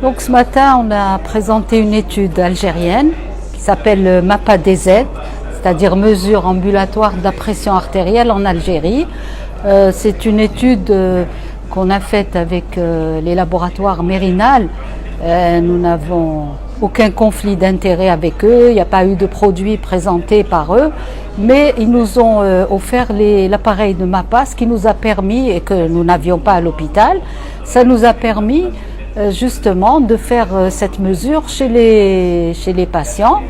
Donc ce matin, on a présenté une étude algérienne qui s'appelle MAPA-DZ, c'est-à-dire mesure ambulatoire de la pression artérielle en Algérie. C'est une étude qu'on a faite avec les laboratoires Mérinal. Nous n'avons aucun conflit d'intérêt avec eux, il n'y a pas eu de produits présentés par eux, mais ils nous ont offert l'appareil de MAPA, ce qui nous a permis, et que nous n'avions pas à l'hôpital, ça nous a permis justement de faire cette mesure chez les patients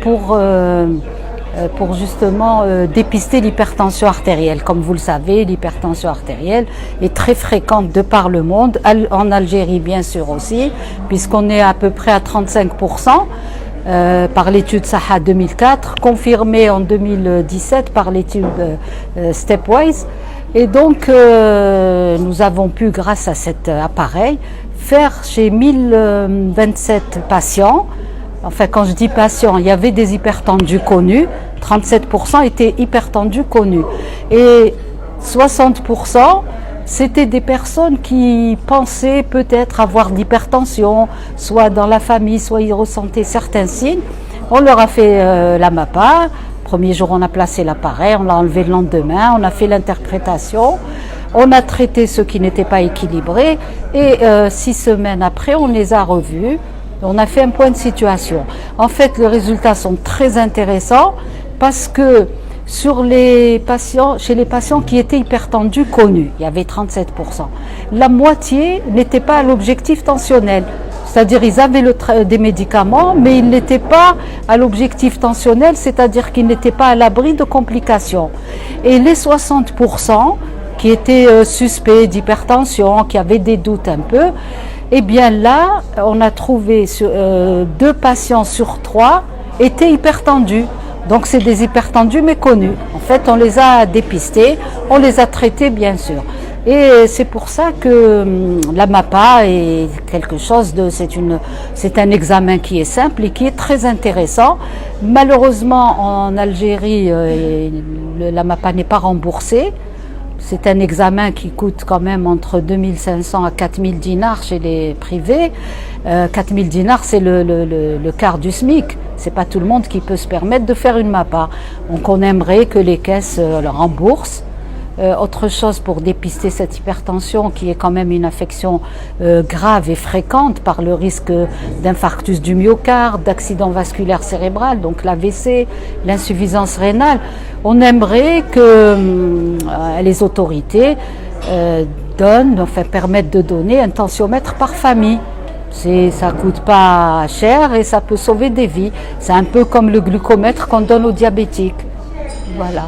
pour justement dépister l'hypertension artérielle. Comme vous le savez, l'hypertension artérielle est très fréquente de par le monde, en Algérie bien sûr aussi, puisqu'on est à peu près à 35% par l'étude SAHA 2004, confirmée en 2017 par l'étude Stepwise. Et donc nous avons pu, grâce à cet appareil, faire chez 1027 patients. Enfin, quand je dis patients, il y avait des hypertendus connus, 37% étaient hypertendus connus. Et 60%, c'était des personnes qui pensaient peut-être avoir de l'hypertension, soit dans la famille, soit ils ressentaient certains signes. On leur a fait la MAPA. Premier jour, on a placé l'appareil, on l'a enlevé le lendemain, on a fait l'interprétation. On a traité ceux qui n'étaient pas équilibrés et 6 semaines après, on les a revus. On a fait un point de situation. En fait, les résultats sont très intéressants parce que chez les patients qui étaient hypertendus connus, il y avait 37%. La moitié n'était pas à l'objectif tensionnel. C'est-à-dire ils avaient des médicaments, mais ils n'étaient pas à l'objectif tensionnel, c'est-à-dire qu'ils n'étaient pas à l'abri de complications. Et les 60% qui étaient suspects d'hypertension, qui avaient des doutes un peu, eh bien là, on a trouvé 2 patients sur 3 étaient hypertendus. Donc c'est des hypertendus méconnus. En fait, on les a dépistés, on les a traités bien sûr. Et c'est pour ça que la MAPA est quelque chose de, c'est un examen qui est simple et qui est très intéressant. Malheureusement, en Algérie, la MAPA n'est pas remboursée. C'est un examen qui coûte quand même entre 2500 à 4000 dinars chez les privés. 4000 dinars, c'est le quart du SMIC. C'est pas tout le monde qui peut se permettre de faire une MAPA. Donc on aimerait que les caisses le remboursent. Autre chose pour dépister cette hypertension qui est quand même une affection grave et fréquente par le risque d'infarctus du myocarde, d'accident vasculaire cérébral, donc l'AVC, l'insuffisance rénale. On aimerait que les autorités permettent de donner un tensiomètre par famille. Ça coûte pas cher et ça peut sauver des vies. C'est un peu comme le glucomètre qu'on donne aux diabétiques. Voilà.